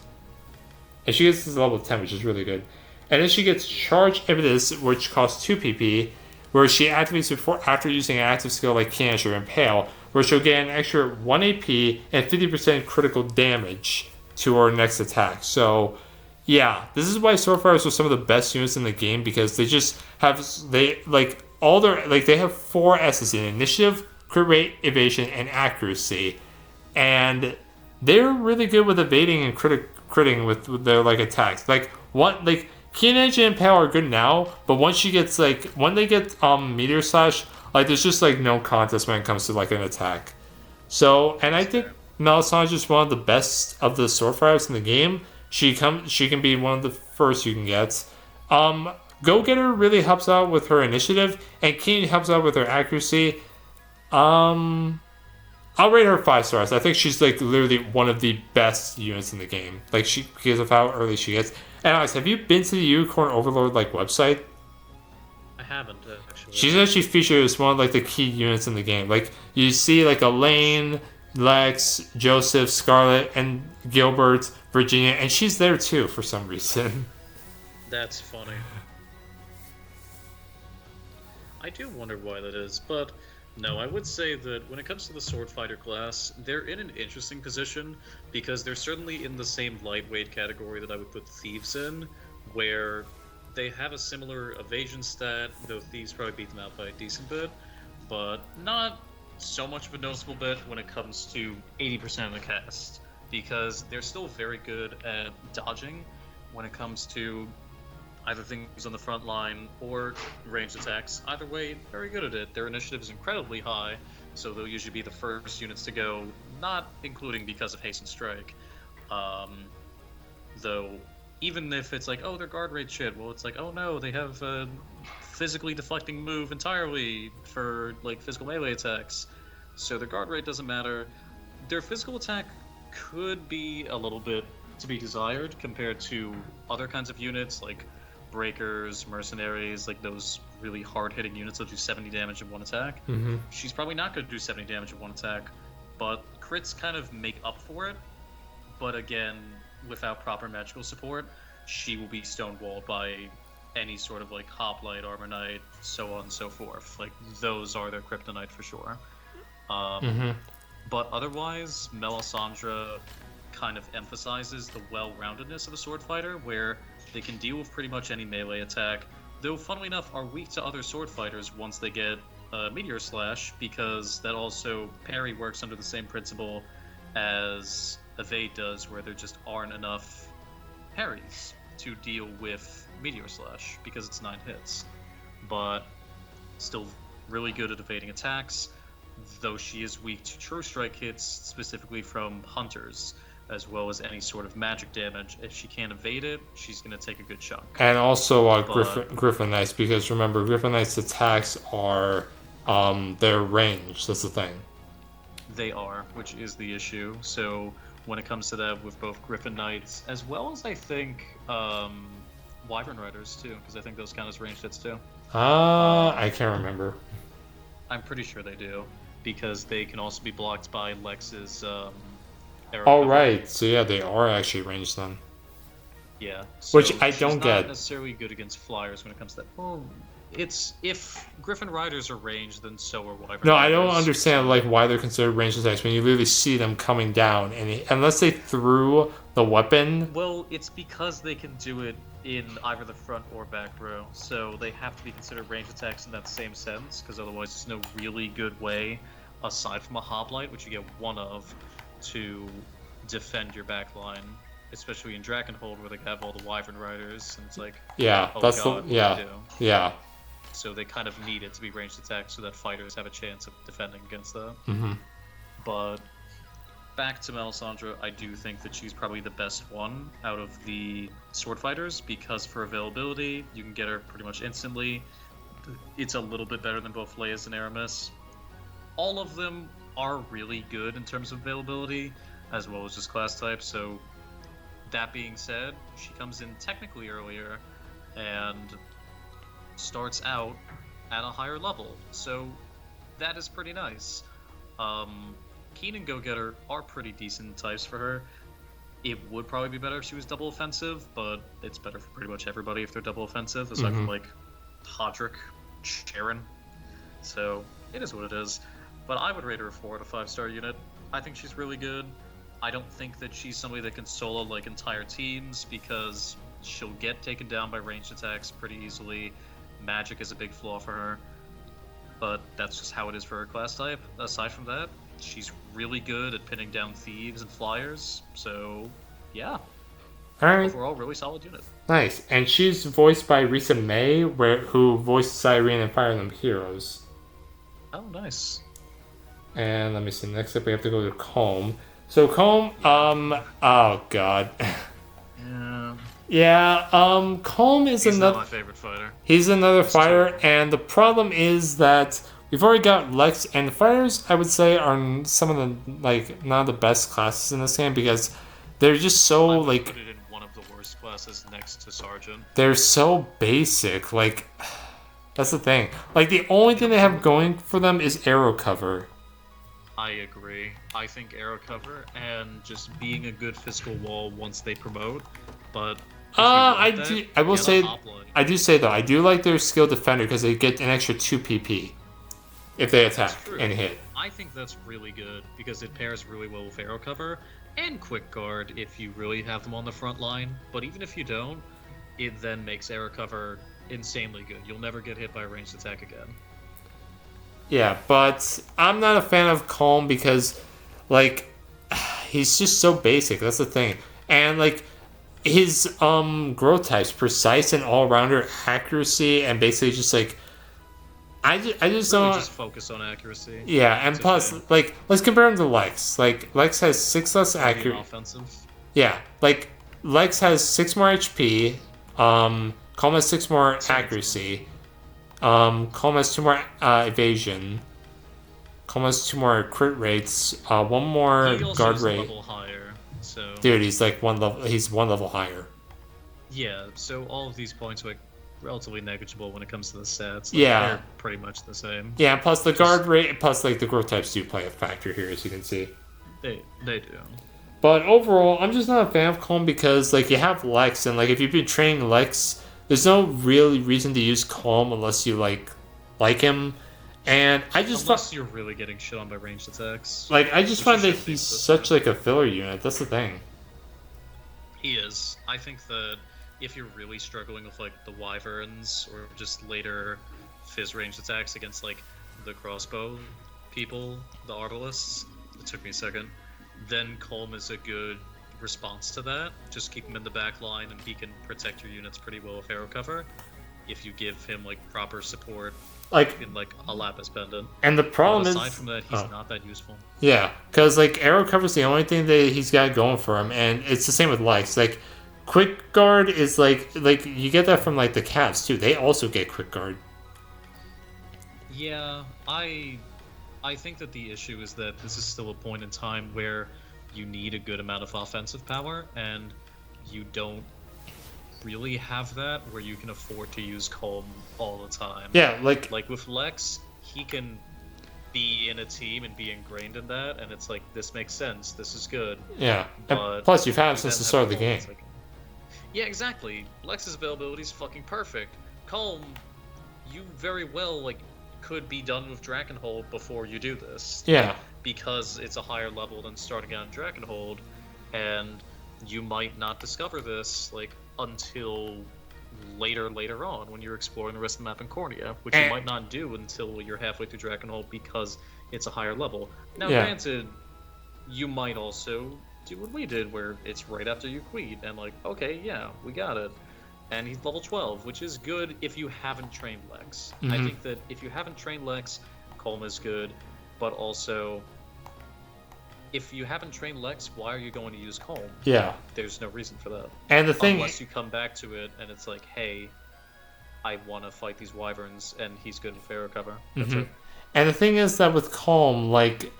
A: And she gets this level 10, which is really good. And then she gets Charge Impetus, which costs 2 PP, where she activates before after using an active skill like Keen Edge or Impale, where she'll get an extra 1 AP and 50% critical damage to her next attack. So, yeah, this is why Swordfighters are some of the best units in the game, because they just have, they have 4 S's in initiative, crit rate, evasion, and accuracy. And they're really good with evading and critting with their like attacks. Like Keen Edge and Impale are good now, but once she gets when they get Meteor Slash, like there's just like no contest when it comes to like an attack. So, and I think Melisandre is one of the best of the sword fighters in the game. She can be one of the first you can get. Go Getter really helps out with her initiative, and Keen helps out with her accuracy. I'll rate her 5 stars. I think she's like literally one of the best units in the game. Like because of how early she gets. And Alex, have you been to the Unicord Overlord website?
B: I haven't actually.
A: She's actually featured as one of like the key units in the game. Like you see like Elaine, Lex, Joseph, Scarlet, and Gilbert, Virginia, and she's there too for some reason.
B: That's funny. I do wonder why that is, but no, I would say that when it comes to the sword fighter class, they're in an interesting position because they're certainly in the same lightweight category that I would put thieves in, where they have a similar evasion stat, though thieves probably beat them out by a decent bit, but not so much of a noticeable bit when it comes to 80% of the cast, because they're still very good at dodging when it comes to either things on the front line or ranged attacks. Either way, very good at it. Their initiative is incredibly high, so they'll usually be the first units to go, not including because of haste and strike. Though, even if it's like, oh, their guard rate shit, well, it's like, oh no, they have a physically deflecting move entirely for like physical melee attacks, so their guard rate doesn't matter. Their physical attack could be a little bit to be desired compared to other kinds of units like breakers, mercenaries, like those really hard-hitting units that do 70 damage in one attack.
A: Mm-hmm.
B: She's probably not going to do 70 damage in one attack, but crits kind of make up for it. But again, without proper magical support, she will be stonewalled by any sort of like hoplite, armor knight, so on and so forth. Like those are their kryptonite for sure. But otherwise, Melisandre kind of emphasizes the well-roundedness of a sword fighter, where they can deal with pretty much any melee attack, though funnily enough are weak to other sword fighters once they get Meteor Slash, because that also parry works under the same principle as evade does, where there just aren't enough parries to deal with Meteor Slash because it's 9 hits. But still really good at evading attacks, though she is weak to True Strike hits, specifically from Hunters, as well as any sort of magic damage. If she can't evade it, she's going to take a good chunk.
A: And also Griffin Knights, because remember, Griffin Knights' attacks are their range. That's the thing.
B: They are, which is the issue. So when it comes to that with both Griffin Knights, as well as I think Wyvern Riders too, because I think those count as ranged hits too.
A: I can't remember.
B: I'm pretty sure they do, because they can also be blocked by Lex's arrow.
A: Oh, right. So yeah, they are actually ranged then.
B: Yeah. So
A: which I don't
B: she's
A: get.
B: Not necessarily good against flyers when it comes to that. Well, it's if Griffin Riders are ranged, then so are Wyvern
A: No,
B: Riders.
A: I don't understand like why they're considered ranged attacks when you literally see them coming down, and unless they threw the weapon.
B: Well, it's because they can do it in either the front or back row, so they have to be considered ranged attacks in that same sense, because otherwise there's no really good way, aside from a hoplite, which you get one of, to defend your back line, especially in Drakenhold, where they have all the Wyvern Riders, and it's like,
A: yeah,
B: oh
A: that's
B: God,
A: the yeah, yeah.
B: So they kind of need it to be ranged attacks so that fighters have a chance of defending against that.
A: Mm-hmm.
B: But back to Melisandre, I do think that she's probably the best one out of the sword fighters because for availability, you can get her pretty much instantly. It's a little bit better than both Leia's and Aramis. All of them are really good in terms of availability, as well as just class type, so that being said, she comes in technically earlier and starts out at a higher level, so that is pretty nice. Keen and Go-Getter are pretty decent types for her. It would probably be better if she was double offensive, but it's better for pretty much everybody if they're double offensive, aside from like Hodrick, Sharon. So it is what it is. But I would rate her a 4 out of 5-star unit. I think she's really good. I don't think that she's somebody that can solo like entire teams because she'll get taken down by ranged attacks pretty easily. Magic is a big flaw for her, but that's just how it is for her class type. Aside from that, she's really good at pinning down thieves and flyers, so yeah.
A: Alright.
B: Overall, really solid unit.
A: Nice. And she's voiced by Risa May, who voiced Zenoiran in Fire Emblem Heroes.
B: Oh, nice.
A: And let me see, next up we have to go to Calm. So Calm, oh god.
B: Yeah.
A: Calm is
B: He's
A: another...
B: not my favorite fighter.
A: He's another fighter, and the problem is that we've already got Lex, and fighters, I would say, are some of the, like, not the best classes in this game, because they're just so,
B: I would
A: like...
B: put it in one of the worst classes next to Sergeant.
A: They're so basic, like... That's the thing. Like, the only thing they have going for them is arrow cover.
B: I agree. I think arrow cover and just being a good physical wall once they promote, but...
A: I will say, I do say though, I do like their skill defender because they get an extra 2 PP if they attack and hit.
B: I think that's really good because it pairs really well with arrow cover and quick guard if you really have them on the front line. But even if you don't, it then makes arrow cover insanely good. You'll never get hit by a ranged attack again.
A: Yeah, but I'm not a fan of Calm because, like, he's just so basic. That's the thing, and like. His growth types, precise and all-rounder accuracy, and basically just like I just
B: really
A: don't
B: just focus on accuracy.
A: Yeah, and plus like let's compare him to Lex. Like Lex has 6 less accuracy.
B: Offensive.
A: Yeah, like Lex has 6 more HP. Calm has 6 more accuracy. Calm has 2 more evasion. Calm has 2 more crit rates. 1 more guard rate.
B: Level higher. So,
A: dude, he's like one level higher.
B: Yeah, so all of these points are like relatively negligible when it comes to the stats. Like,
A: yeah,
B: they're pretty much the same.
A: Yeah, and plus the guard rate, plus like the growth types do play a factor here, as you can see.
B: They do.
A: But overall, I'm just not a fan of Calm because like you have Lex, and like if you've been training Lex, there's no real reason to use Calm unless you like him. And I just
B: unless you're really getting shit on by ranged attacks.
A: Like I just find that he's such like a filler unit. That's the thing.
B: He is. I think that if you're really struggling with like the Wyverns or just later Fizz ranged attacks against like the crossbow people, the Arballists, it took me a second, then Calm is a good response to that. Just keep him in the back line and he can protect your units pretty well with arrow cover if you give him like proper support.
A: Like
B: in like a lapis pendant.
A: And the problem
B: aside from that, he's not that useful.
A: Yeah, because like arrow cover is the only thing that he's got going for him, and it's the same with Lex. Like quick guard is like you get that from like the Cavs too. They also get quick guard.
B: Yeah, I think that the issue is that this is still a point in time where you need a good amount of offensive power, and you don't really have that where you can afford to use Calm all the time.
A: Yeah, like
B: with Lex, he can be in a team and be ingrained in that, and it's like, this makes sense, this is good.
A: Yeah,
B: but
A: and plus you've had him since the start of the game.
B: Like, yeah, exactly. Lex's availability is fucking perfect. Calm, you very well like could be done with Dragonhold before you do this.
A: Yeah.
B: Because it's a higher level than starting on Dragonhold, and you might not discover this like until later on when you're exploring the rest of the map in Cornea, which you might not do until you're halfway through Dragonhold because it's a higher level. Now, granted, you might also do what we did, where it's right after you queed, and like, okay, yeah, we got it. And he's level 12, which is good if you haven't trained Lex.
A: Mm-hmm.
B: I think that if you haven't trained Lex, Calm is good, but also if you haven't trained Lex, why are you going to use Colm?
A: Yeah.
B: There's no reason for that.
A: And the thing,
B: unless you come back to it and it's like, hey, I want to fight these wyverns, and he's good in Pharaoh cover. That's it.
A: and the thing is that with Calm, like,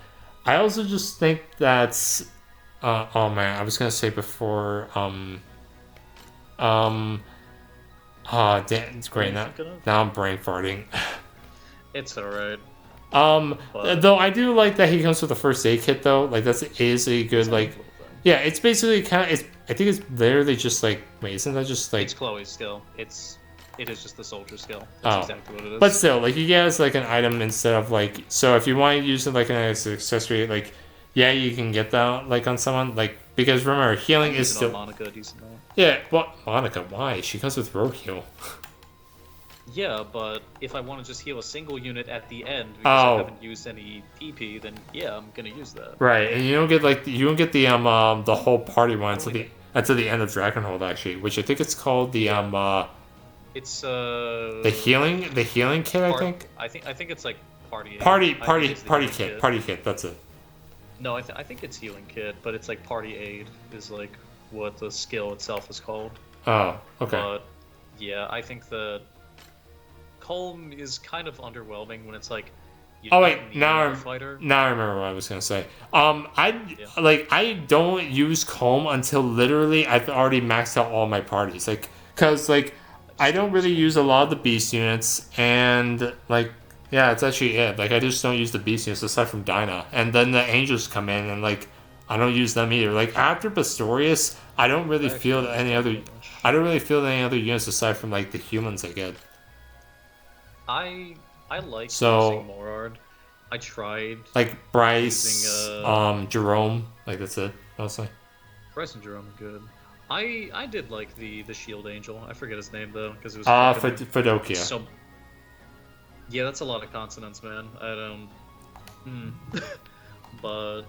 A: I also just think that's, oh man, I was gonna say before, damn, it's great now. Now I'm brain farting.
B: It's alright.
A: Though I do like that he comes with a first aid kit though. Like is a good like, yeah. It's basically kind of. I think it's literally just like. Wait, isn't that just like?
B: It's Chloe's skill. It is just the soldier skill. That's exactly what it is.
A: But still, like he gets like an item instead of like. So if you want to use it like an accessory, like, yeah, you can get that like on someone like because remember healing is still.
B: Monica, decent amount.
A: Yeah, well, Monica, why? She comes with rogue heal.
B: Yeah, but if I want to just heal a single unit at the end because I haven't used any PP, then yeah, I'm gonna use that.
A: Right, and you don't get like the whole party one until the end of Dragonhold actually, which I think it's called the
B: It's
A: the healing kit I think.
B: I think it's like party
A: kit. That's it.
B: No, I think it's healing kit, but it's like party aid is like what the skill itself is called.
A: Oh, okay.
B: But yeah, I think the Colm is kind of underwhelming when it's like.
A: Now I remember what I was gonna say. I don't use Colm until literally I've already maxed out all my parties. Like, cause like I don't really use a lot of the beast units, and like yeah, it's actually it. Like I just don't use the beast units aside from Dinah, and then the angels come in, and like I don't use them either. Like after Pistorius, I don't really feel any other. I don't really feel any other units aside from like the humans I get.
B: I like using Morard. I tried
A: like Bryce, using, Jerome. Like that's it. Mostly.
B: Bryce and Jerome are good. I did like the shield angel. I forget his name though because it was
A: Fedokia.
B: So yeah, that's a lot of consonants, man. I don't. But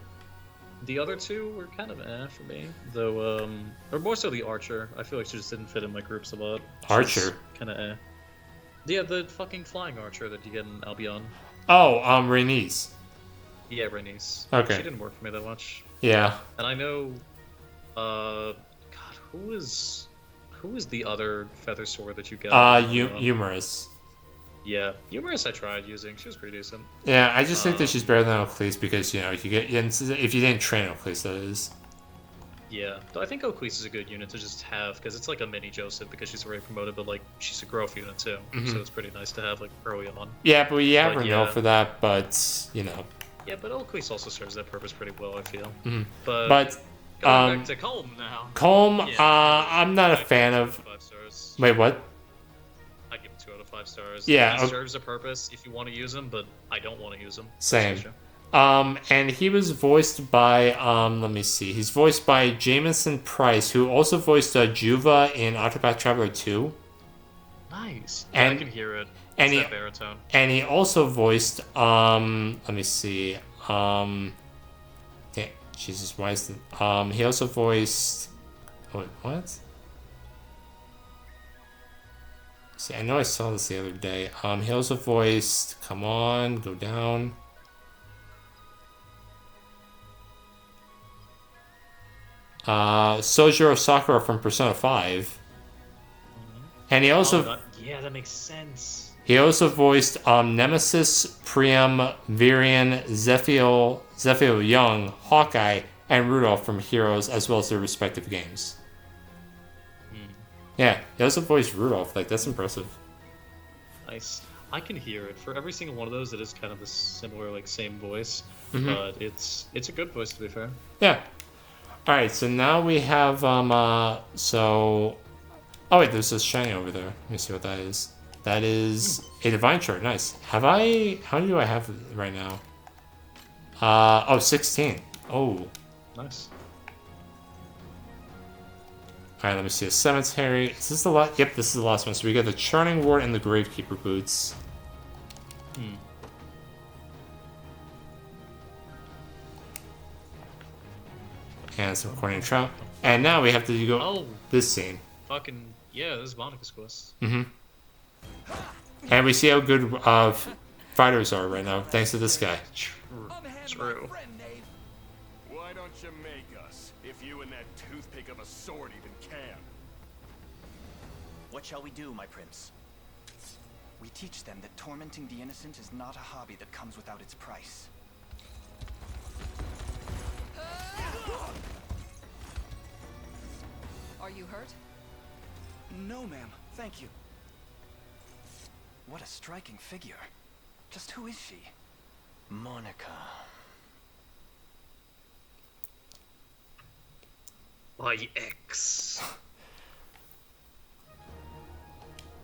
B: the other two were kind of for me though. Or more so the archer. I feel like she just didn't fit in my groups a lot.
A: Archer.
B: Kind of Yeah, the fucking flying archer that you get in Albion.
A: Oh, Rhaenys.
B: Yeah, Rhaenys.
A: Okay.
B: She didn't work for me that much.
A: Yeah.
B: And I know, God, who is the other feather sword that you got?
A: Humorous.
B: Yeah, Humorous I tried using. She was pretty decent.
A: Yeah, I just think that she's better than Oaklease because, you know, if you didn't train Oaklease, that is.
B: Yeah, I think Oaklease is a good unit to just have because it's like a mini Joseph because she's already promoted, but like she's a growth unit too, so it's pretty nice to have like early on.
A: Yeah, but you never know for that, but you know.
B: Yeah, but Oaklease also serves that purpose pretty well, I feel.
A: But
B: going back to Colm now.
A: Colm, I'm not a fan of.
B: 5 stars.
A: Wait, what?
B: I give him 2 out of 5 stars.
A: Yeah,
B: he serves a purpose if you want to use him, but I don't want to use him.
A: Same. And he was voiced by, let me see. He's voiced by Jamison Price, who also voiced Juva in Octopath Traveler 2.
B: Nice. Yeah, I can hear it. It's that baritone. And
A: he also voiced, let me see. Damn, Jesus, why is the, he also voiced, wait, what? See, I know I saw this the other day. He also voiced, come on, go down. Sojiro Sakura from Persona 5. And he also...
B: yeah, that makes sense.
A: He also voiced Nemesis, Priam, Virion, Zephiel Young, Hawkeye, and Rudolph from Heroes, as well as their respective games. Yeah, he also voiced Rudolph. Like, that's impressive.
B: Nice. I can hear it. For every single one of those, it is kind of a similar, like, same voice. But it's a good voice, to be fair.
A: Yeah. Alright, so now we have, oh wait, there's this shiny over there. Let me see what that is. That is a divine chart, nice. How many do I have right now? 16. Oh.
B: Nice.
A: Alright, let me see, a cemetery. Is this the last? Yep, this is the last one. So we got the Churning Ward and the Gravekeeper boots. And some Corning Trout. And now we have to go this scene.
B: Fucking, yeah, this is Monica's quest.
A: And we see how good fighters are right now, thanks to this guy.
B: True.
F: Why don't you make us, if you and that toothpick of a sword even can?
E: What shall we do, my prince? We teach them that tormenting the innocent is not a hobby that comes without its price.
G: Are you hurt?
E: No, ma'am. Thank you. What a striking figure. Just who is she? Monica.
B: My ex.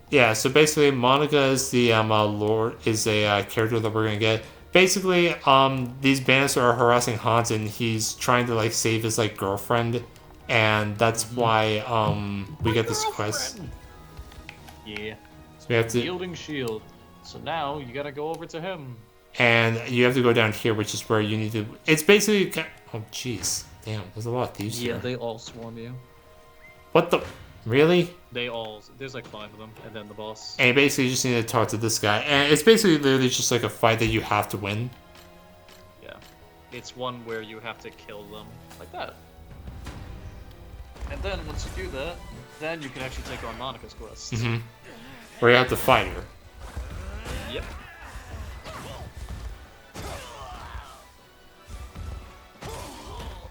A: Yeah, so basically, Monica is the character that we're gonna get. Basically, these bandits are harassing Hans, and he's trying to like save his like girlfriend, and that's why we get this quest.
B: Yeah.
A: So we have to,
B: Yielding shield. So now you gotta go over to him.
A: and you have to go down here, which is where you need to. It's basically. Oh, jeez, damn, there's a lot of thieves here.
B: Yeah, they all swarm you.
A: What the? Really?
B: There's like 5 of them, and then the boss.
A: And you basically just need to talk to this guy, and it's basically literally just like a fight that you have to win.
B: Yeah. It's one where you have to kill them, like that. And then once you do that, then you can actually take on Monica's quest.
A: Mm-hmm. Where you have to fight her.
B: Yep.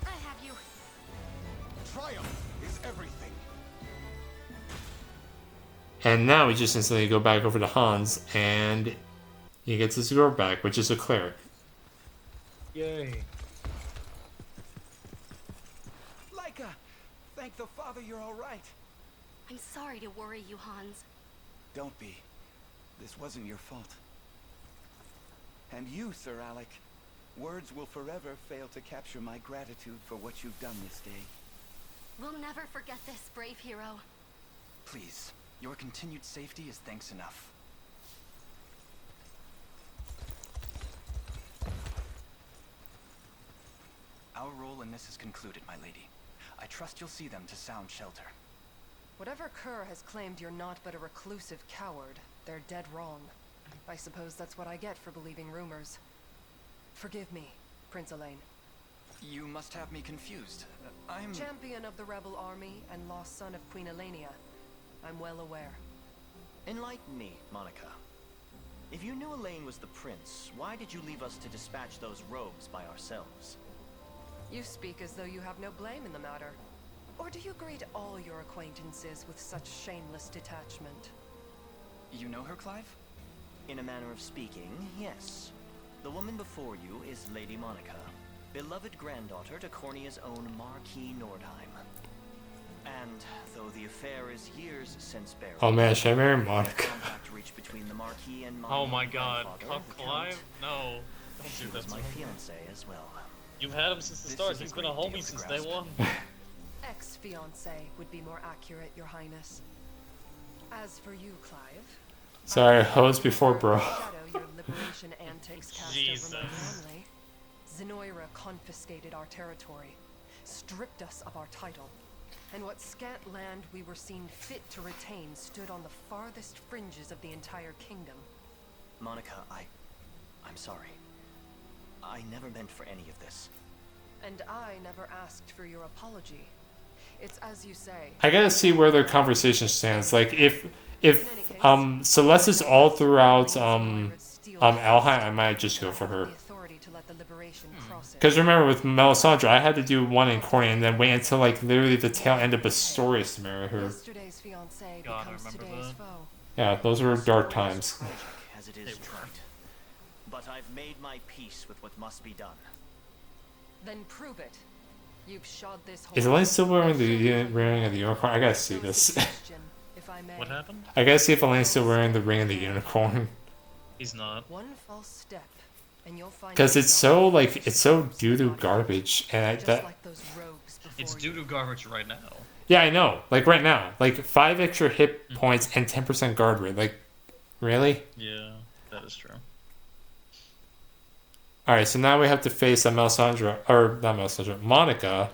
C: I have you.
F: Triumph is everything.
A: And now we just instantly go back over to Hans, and he gets his girl back, which is a cleric.
B: Yay.
E: Laika! Thank the Father you're all right.
C: I'm sorry to worry you, Hans.
E: Don't be. This wasn't your fault. And you, Sir Alec. Words will forever fail to capture my gratitude for what you've done this day.
C: We'll never forget this, brave hero.
E: Please, your continued safety is thanks enough. Our role in this is concluded, my lady. I trust you'll see them to sound shelter.
G: Whatever Kerr has claimed you're not but a reclusive coward, they're dead wrong. I suppose that's what I get for believing rumors. Forgive me, Prince Elaine.
E: You must have me confused. I'm...
G: Champion of the rebel army and lost son of Queen Elenia. I'm well aware.
H: Enlighten me, Monica. If you knew Elaine was the prince, why did you leave us to dispatch those rogues by ourselves?
G: You speak as though you have no blame in the matter. Or do you greet all your acquaintances with such shameless detachment?
E: You know her, Clive?
H: In a manner of speaking, yes. The woman before you is Lady Monica, beloved granddaughter to Cornia's own Marquis Nordheim. And though the affair is years since buried,
A: Oh man, should I marry Monica?
H: contact reached between the Marquis and my
B: Oh my god.
H: grandfather, the
B: Clive?
H: Count.
B: No. Don't
H: She
B: do that
H: was
B: to
H: my
B: me.
H: fiancée as well.
B: You've had him since the
E: This
B: start.
E: is a
B: He's been a
E: great deal
B: homie
E: to
B: since day
E: grasp.
B: one.
G: Ex-fiancé would be more accurate, Your Highness. As for you, Clive...
A: Sorry, host before bro.
G: Shadow your liberation antics cast
B: Jesus.
G: over my family. Zenoiran confiscated our territory, stripped us of our title, and what scant land we were seen fit to retain stood on the farthest fringes of the entire kingdom.
H: Monica, I'm sorry. I never meant for any of this.
G: And I never asked for your apology. It's as you say.
A: I gotta see where their conversation stands. Like if Celeste is all throughout Alheim, I might just go for her. Because remember, with Melisandre, I had to do one in Corny and then wait until like literally the tail end of Pistorius to marry her.
G: Yesterday's fiancé
B: God, I
G: becomes
B: remember
G: today's
B: that.
G: foe.
A: Yeah, those were dark times.
H: Tragic as it is trite. But I've made my peace with what must be done.
G: Then prove it. You've shod this
A: Is Elaine still wearing the ring of the unicorn? I gotta see this.
B: What happened?
A: I gotta see if Elaine's still wearing the ring of the unicorn.
B: He's not.
G: One false step, and you'll find
A: Because it's so
G: yourself
A: like it's so doo-doo garbage, and I,
G: just
A: that
G: like those rogues before
B: It's
G: you.
B: doo-doo garbage right now.
A: yeah, I know. Like right now, like 5 extra hit points and 10% guard rate. Like, really?
B: Yeah, that is true.
A: All right, so now we have to face Melisandre, or not Melisandre, Monica,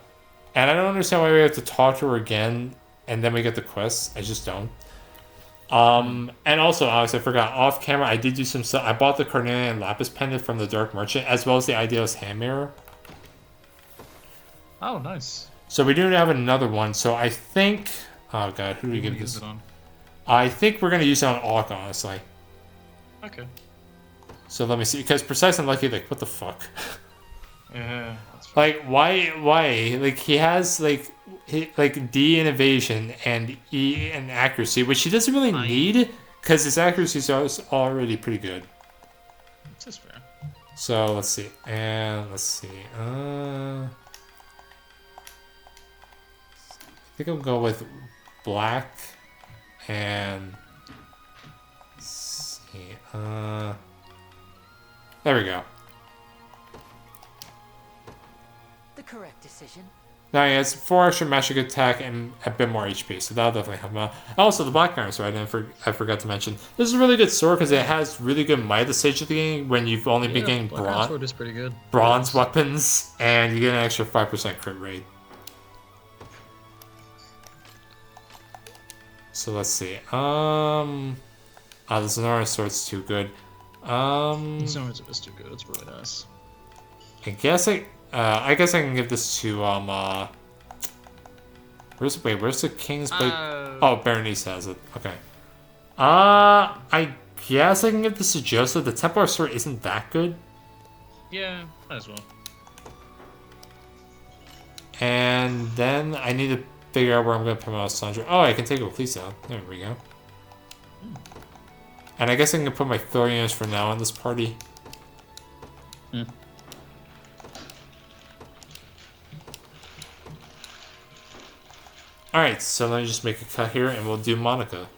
A: and I don't understand why we have to talk to her again, and then we get the quest. I just don't. And also, Alex, I forgot, off camera, I did do some stuff. I bought the Carnelian Lapis pendant from the Dark Merchant, as well as the Idealist Hand Mirror.
B: Oh, nice.
A: So we do have another one. So I think... Oh god, who do we
B: What do you
A: give
B: use
A: this?
B: it on?
A: I think we're going to use it on Alk, honestly.
B: Okay.
A: So let me see. Because Precise and Lucky, like, what the fuck?
B: Yeah, that's fine.
A: Like, why? Like, he has, like, D in evasion and E in accuracy, which he doesn't really need, because his accuracy is already pretty good.
B: This is fair.
A: So, let's see. And, let's see. I think I'll go with black and... Let's see. There we go.
I: The correct decision.
A: Now he has 4 extra magic attack and a bit more HP, so that'll definitely help him out. Also, the Black Iron Sword, I forgot to mention. This is a really good sword because it has really good might at the stage of the game when you've only been getting
B: Black Iron Sword is pretty good.
A: bronze weapons, and you get an extra 5% crit rate. So let's see. The Zenoiran Sword's too good.
B: Zenoiran's is too good. It's really nice.
A: I guess I can give this to where's the King's Blade? Oh, Berenice has it. Okay. I guess I can give this to Joseph. The Templar Sword isn't that good.
B: Yeah, might as well.
A: And then I need to figure out where I'm gonna promote Sandra. Oh, I can take Oclise out. There we go. And I guess I can put my Thorians for now in this party. Alright, so let me just make a cut here and we'll do Monica.